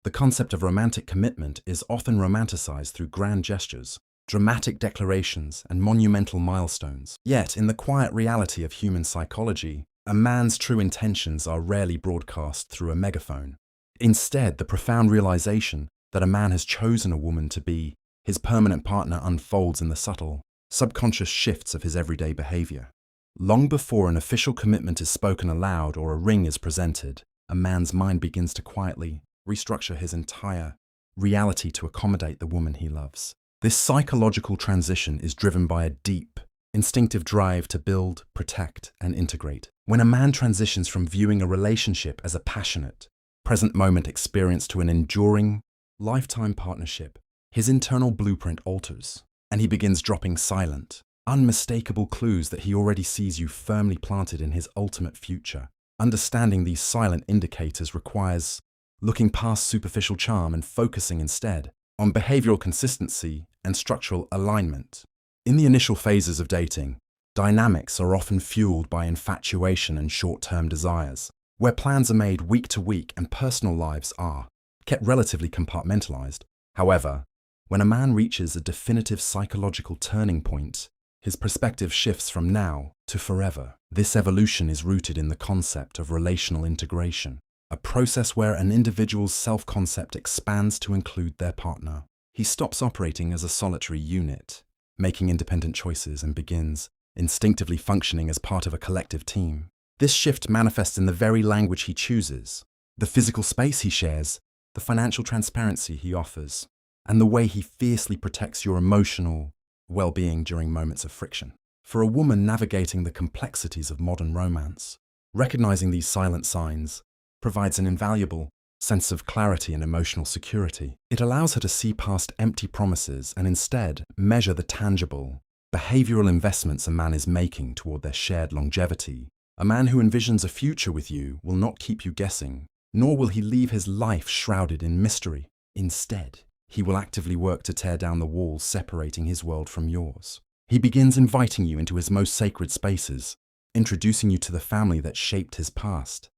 The concept of romantic commitment is often romanticized through grand gestures, dramatic declarations, and monumental milestones. Yet, in the quiet reality of human psychology, a man's true intentions are rarely broadcast through a megaphone. Instead, the profound realization that a man has chosen a woman to be his permanent partner unfolds in the subtle, subconscious shifts of his everyday behavior. Long before an official commitment is spoken aloud or a ring is presented, a man's mind begins to quietly restructure his entire reality to accommodate the woman he loves. This psychological transition is driven by a deep, instinctive drive to build, protect, and integrate. When a man transitions from viewing a relationship as a passionate, present-moment experience to an enduring, lifetime partnership, his internal blueprint alters, and he begins dropping silent, unmistakable clues that he already sees you firmly planted in his ultimate future. Understanding these silent indicators requires looking past superficial charm and focusing instead on behavioral consistency and structural alignment. In the initial phases of dating, dynamics are often fueled by infatuation and short-term desires, where plans are made week to week and personal lives are kept relatively compartmentalized. However, when a man reaches a definitive psychological turning point, his perspective shifts from now to forever. This evolution is rooted in the concept of relational integration, a process where an individual's self-concept expands to include their partner. He stops operating as a solitary unit, making independent choices, and begins instinctively functioning as part of a collective team. This shift manifests in the very language he chooses, the physical space he shares, the financial transparency he offers, and the way he fiercely protects your emotional well-being during moments of friction. For a woman navigating the complexities of modern romance, recognizing these silent signs provides an invaluable sense of clarity and emotional security. It allows her to see past empty promises and instead measure the tangible, behavioral investments a man is making toward their shared longevity. A man who envisions a future with you will not keep you guessing, nor will he leave his life shrouded in mystery. Instead, he will actively work to tear down the walls separating his world from yours. He begins inviting you into his most sacred spaces, introducing you to the family that shaped his past,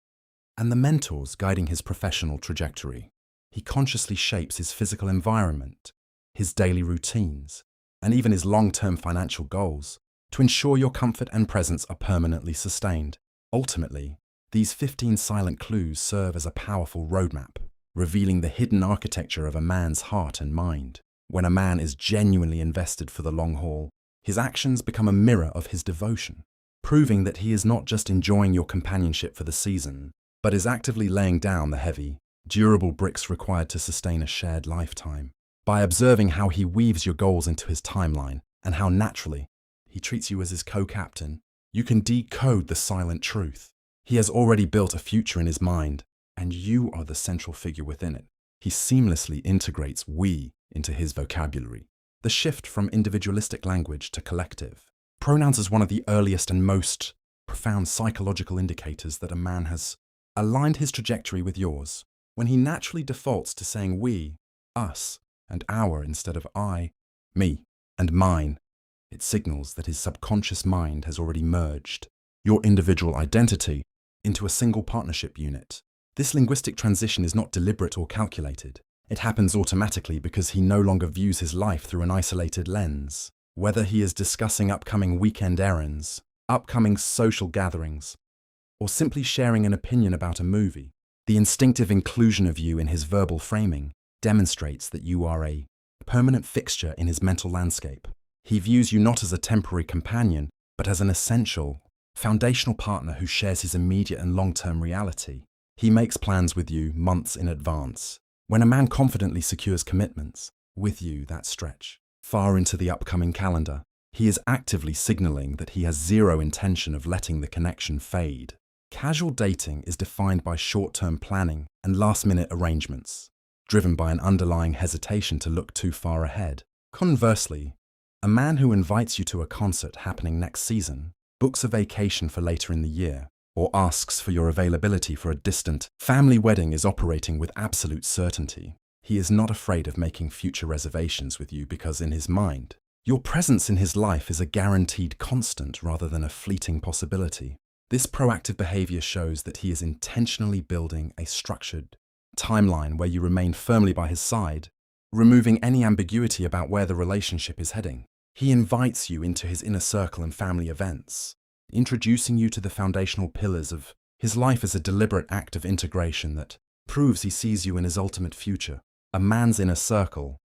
and the mentors guiding his professional trajectory. He consciously shapes his physical environment, his daily routines, and even his long-term financial goals to ensure your comfort and presence are permanently sustained. Ultimately, these 15 silent clues serve as a powerful roadmap, revealing the hidden architecture of a man's heart and mind. When a man is genuinely invested for the long haul, his actions become a mirror of his devotion, proving that he is not just enjoying your companionship for the season, but is actively laying down the heavy, durable bricks required to sustain a shared lifetime. By observing how he weaves your goals into his timeline and how naturally he treats you as his co-captain, you can decode the silent truth. He has already built a future in his mind, and you are the central figure within it. He seamlessly integrates we into his vocabulary. The shift from individualistic language to collective. Pronouns is one of the earliest and most profound psychological indicators that a man has aligned his trajectory with yours. When he naturally defaults to saying we, us, and our instead of I, me, and mine, it signals that his subconscious mind has already merged your individual identity into a single partnership unit. This linguistic transition is not deliberate or calculated. It happens automatically because he no longer views his life through an isolated lens. Whether he is discussing upcoming weekend errands, upcoming social gatherings, or simply sharing an opinion about a movie, the instinctive inclusion of you in his verbal framing demonstrates that you are a permanent fixture in his mental landscape. He views you not as a temporary companion, but as an essential, foundational partner who shares his immediate and long-term reality. He makes plans with you months in advance. When a man confidently secures commitments with you that stretch far into the upcoming calendar, he is actively signaling that he has zero intention of letting the connection fade. Casual dating is defined by short-term planning and last-minute arrangements, driven by an underlying hesitation to look too far ahead. Conversely, a man who invites you to a concert happening next season, books a vacation for later in the year, or asks for your availability for a distant family wedding is operating with absolute certainty. He is not afraid of making future reservations with you because in his mind, your presence in his life is a guaranteed constant rather than a fleeting possibility. This proactive behavior shows that he is intentionally building a structured timeline where you remain firmly by his side, removing any ambiguity about where the relationship is heading. He invites you into his inner circle and family events, introducing you to the foundational pillars of his life as a deliberate act of integration that proves he sees you in his ultimate future. A man's inner circle,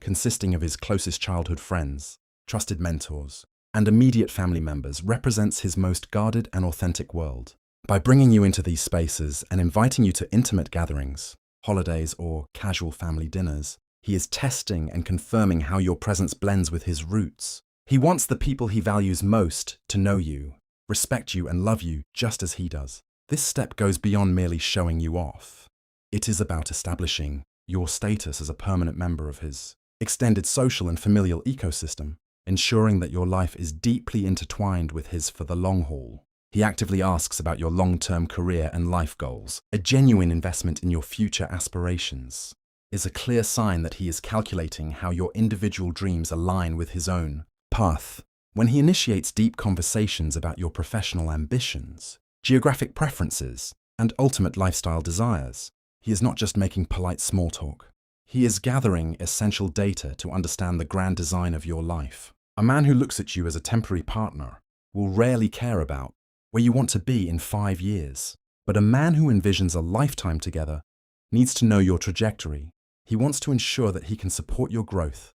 consisting of his closest childhood friends, trusted mentors, and immediate family members, represents his most guarded and authentic world. By bringing you into these spaces and inviting you to intimate gatherings, holidays, or casual family dinners, he is testing and confirming how your presence blends with his roots. He wants the people he values most to know you, respect you, and love you just as he does. This step goes beyond merely showing you off. It is about establishing your status as a permanent member of his extended social and familial ecosystem, ensuring that your life is deeply intertwined with his for the long haul. He actively asks about your long-term career and life goals. A genuine investment in your future aspirations is a clear sign that he is calculating how your individual dreams align with his own path. When he initiates deep conversations about your professional ambitions, geographic preferences, and ultimate lifestyle desires, he is not just making polite small talk. He is gathering essential data to understand the grand design of your life. A man who looks at you as a temporary partner will rarely care about where you want to be in 5 years. But a man who envisions a lifetime together needs to know your trajectory. He wants to ensure that he can support your growth,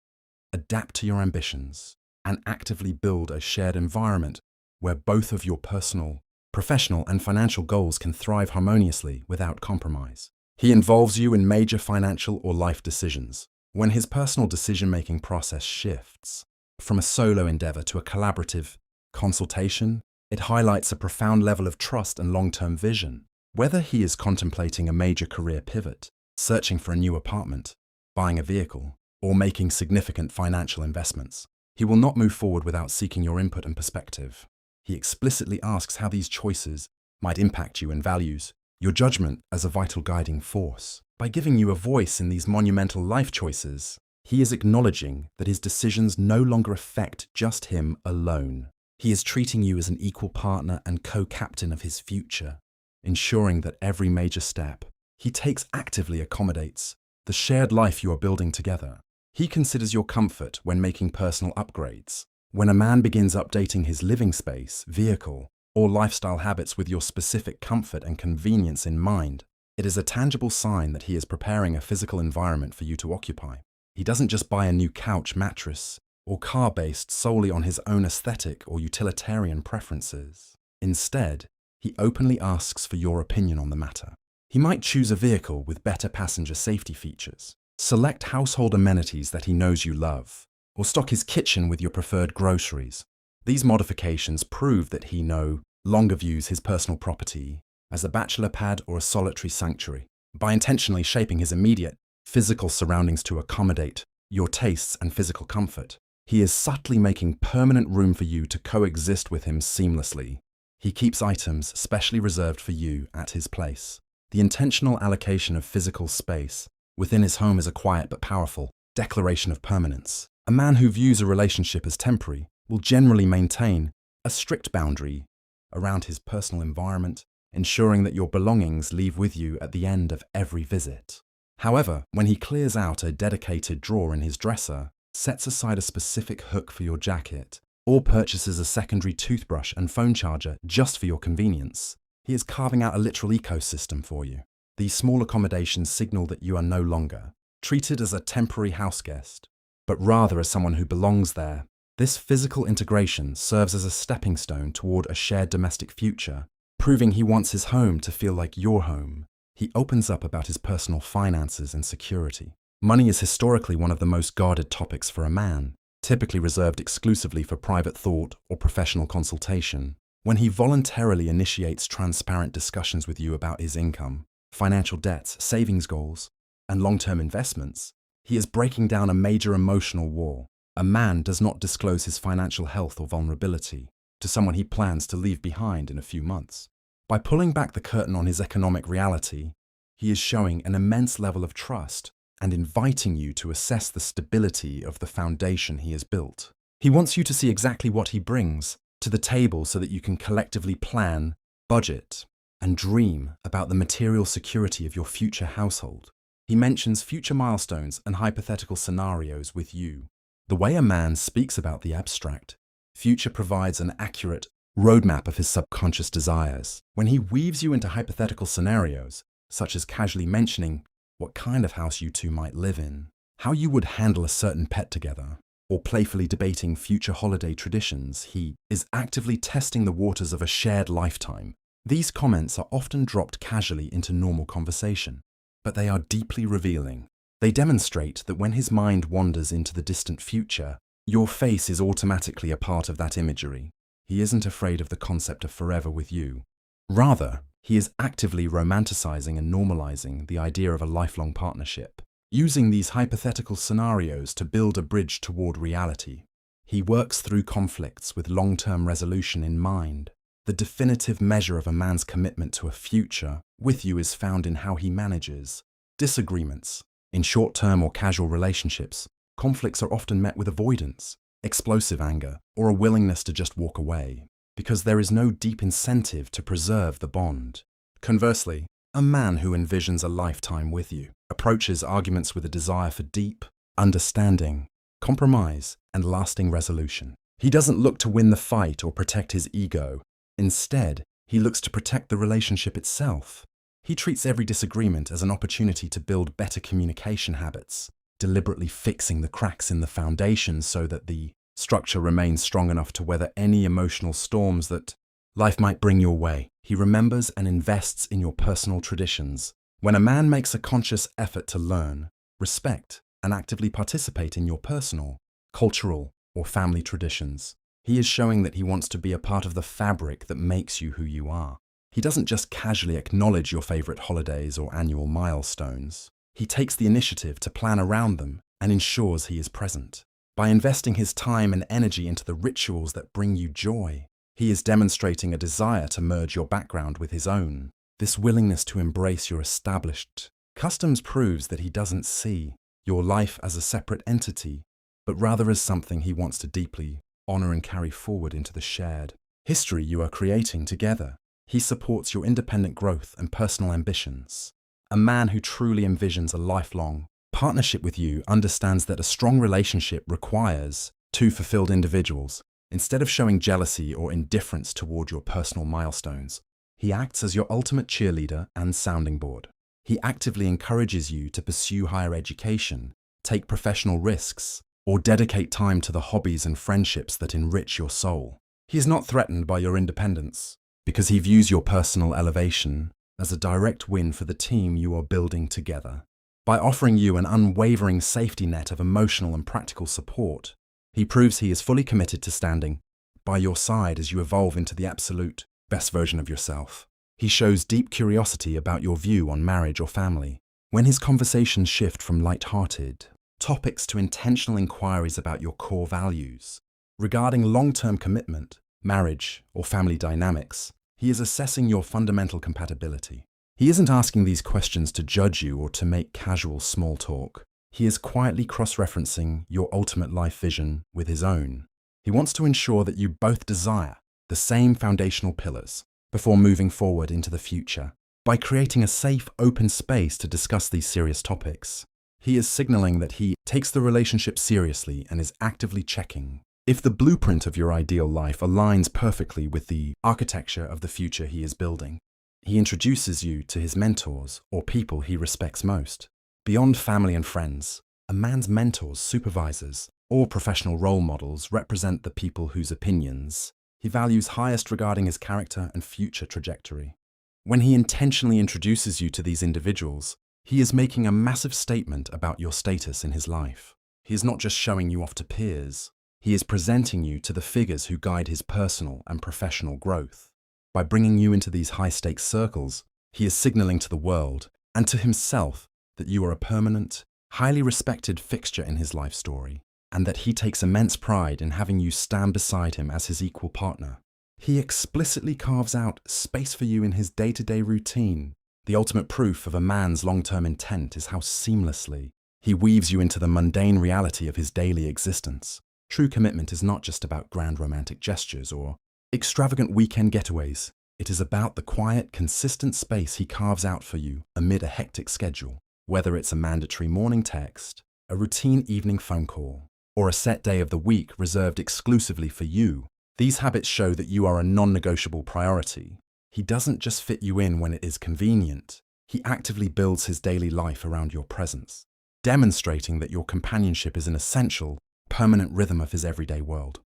adapt to your ambitions, and actively build a shared environment where both of your personal, professional, and financial goals can thrive harmoniously without compromise. He involves you in major financial or life decisions. When his personal decision-making process shifts from a solo endeavor to a collaborative consultation, it highlights a profound level of trust and long-term vision. Whether he is contemplating a major career pivot, searching for a new apartment, buying a vehicle, or making significant financial investments, he will not move forward without seeking your input and perspective. He explicitly asks how these choices might impact you and values your judgment as a vital guiding force. By giving you a voice in these monumental life choices, he is acknowledging that his decisions no longer affect just him alone. He is treating you as an equal partner and co-captain of his future, ensuring that every major step he takes actively accommodates the shared life you are building together. He considers your comfort when making personal upgrades. When a man begins updating his living space, vehicle, or lifestyle habits with your specific comfort and convenience in mind, it is a tangible sign that he is preparing a physical environment for you to occupy. He doesn't just buy a new couch, mattress, or car based solely on his own aesthetic or utilitarian preferences. Instead, he openly asks for your opinion on the matter. He might choose a vehicle with better passenger safety features, select household amenities that he knows you love, or stock his kitchen with your preferred groceries. These modifications prove that he no longer views his personal property as a bachelor pad or a solitary sanctuary. By intentionally shaping his immediate physical surroundings to accommodate your tastes and physical comfort, he is subtly making permanent room for you to coexist with him seamlessly. He keeps items specially reserved for you at his place. The intentional allocation of physical space within his home is a quiet but powerful declaration of permanence. A man who views a relationship as temporary will generally maintain a strict boundary around his personal environment, ensuring that your belongings leave with you at the end of every visit. However, when he clears out a dedicated drawer in his dresser, sets aside a specific hook for your jacket, or purchases a secondary toothbrush and phone charger just for your convenience, he is carving out a literal ecosystem for you. These small accommodations signal that you are no longer treated as a temporary house guest, but rather as someone who belongs there. This physical integration serves as a stepping stone toward a shared domestic future, proving he wants his home to feel like your home. He opens up about his personal finances and security. Money is historically one of the most guarded topics for a man, typically reserved exclusively for private thought or professional consultation. When he voluntarily initiates transparent discussions with you about his income, financial debts, savings goals, and long-term investments, he is breaking down a major emotional wall. A man does not disclose his financial health or vulnerability to someone he plans to leave behind in a few months. By pulling back the curtain on his economic reality, he is showing an immense level of trust and inviting you to assess the stability of the foundation he has built. He wants you to see exactly what he brings to the table so that you can collectively plan, budget, and dream about the material security of your future household. He mentions future milestones and hypothetical scenarios with you. The way a man speaks about the abstract future provides an accurate roadmap of his subconscious desires. When he weaves you into hypothetical scenarios, such as casually mentioning what kind of house you two might live in, how you would handle a certain pet together, or playfully debating future holiday traditions, he is actively testing the waters of a shared lifetime. These comments are often dropped casually into normal conversation, but they are deeply revealing. They demonstrate that when his mind wanders into the distant future, your face is automatically a part of that imagery. He isn't afraid of the concept of forever with you. Rather, he is actively romanticizing and normalizing the idea of a lifelong partnership, using these hypothetical scenarios to build a bridge toward reality. He works through conflicts with long-term resolution in mind. The definitive measure of a man's commitment to a future with you is found in how he manages disagreements. In short-term or casual relationships, conflicts are often met with avoidance, explosive anger, or a willingness to just walk away, because there is no deep incentive to preserve the bond. Conversely, a man who envisions a lifetime with you approaches arguments with a desire for deep understanding, compromise, and lasting resolution. He doesn't look to win the fight or protect his ego. Instead, he looks to protect the relationship itself. He treats every disagreement as an opportunity to build better communication habits, deliberately fixing the cracks in the foundation so that the structure remains strong enough to weather any emotional storms that life might bring your way. He remembers and invests in your personal traditions. When a man makes a conscious effort to learn, respect, and actively participate in your personal, cultural, or family traditions, he is showing that he wants to be a part of the fabric that makes you who you are. He doesn't just casually acknowledge your favorite holidays or annual milestones. He takes the initiative to plan around them and ensures he is present. By investing his time and energy into the rituals that bring you joy, he is demonstrating a desire to merge your background with his own. This willingness to embrace your established customs proves that he doesn't see your life as a separate entity, but rather as something he wants to deeply honor and carry forward into the shared history you are creating together. He supports your independent growth and personal ambitions. A man who truly envisions a lifelong partnership with you understands that a strong relationship requires two fulfilled individuals. Instead of showing jealousy or indifference toward your personal milestones, he acts as your ultimate cheerleader and sounding board. He actively encourages you to pursue higher education, take professional risks, or dedicate time to the hobbies and friendships that enrich your soul. He is not threatened by your independence, because he views your personal elevation as a direct win for the team you are building together. By offering you an unwavering safety net of emotional and practical support, he proves he is fully committed to standing by your side as you evolve into the absolute best version of yourself. He shows deep curiosity about your view on marriage or family. When his conversations shift from light-hearted topics to intentional inquiries about your core values, regarding long-term commitment, marriage, or family dynamics, he is assessing your fundamental compatibility. He isn't asking these questions to judge you or to make casual small talk. He is quietly cross-referencing your ultimate life vision with his own. He wants to ensure that you both desire the same foundational pillars before moving forward into the future. By creating a safe, open space to discuss these serious topics, he is signaling that he takes the relationship seriously and is actively checking if the blueprint of your ideal life aligns perfectly with the architecture of the future he is building. He introduces you to his mentors or people he respects most. Beyond family and friends, a man's mentors, supervisors, or professional role models represent the people whose opinions he values highest regarding his character and future trajectory. When he intentionally introduces you to these individuals, he is making a massive statement about your status in his life. He is not just showing you off to peers. He is presenting you to the figures who guide his personal and professional growth. By bringing you into these high-stakes circles, he is signaling to the world and to himself that you are a permanent, highly respected fixture in his life story, and that he takes immense pride in having you stand beside him as his equal partner. He explicitly carves out space for you in his day-to-day routine. The ultimate proof of a man's long-term intent is how seamlessly he weaves you into the mundane reality of his daily existence. True commitment is not just about grand romantic gestures or extravagant weekend getaways. It is about the quiet, consistent space he carves out for you amid a hectic schedule. Whether it's a mandatory morning text, a routine evening phone call, or a set day of the week reserved exclusively for you, these habits show that you are a non-negotiable priority. He doesn't just fit you in when it is convenient. He actively builds his daily life around your presence, demonstrating that your companionship is an essential, permanent rhythm of his everyday world.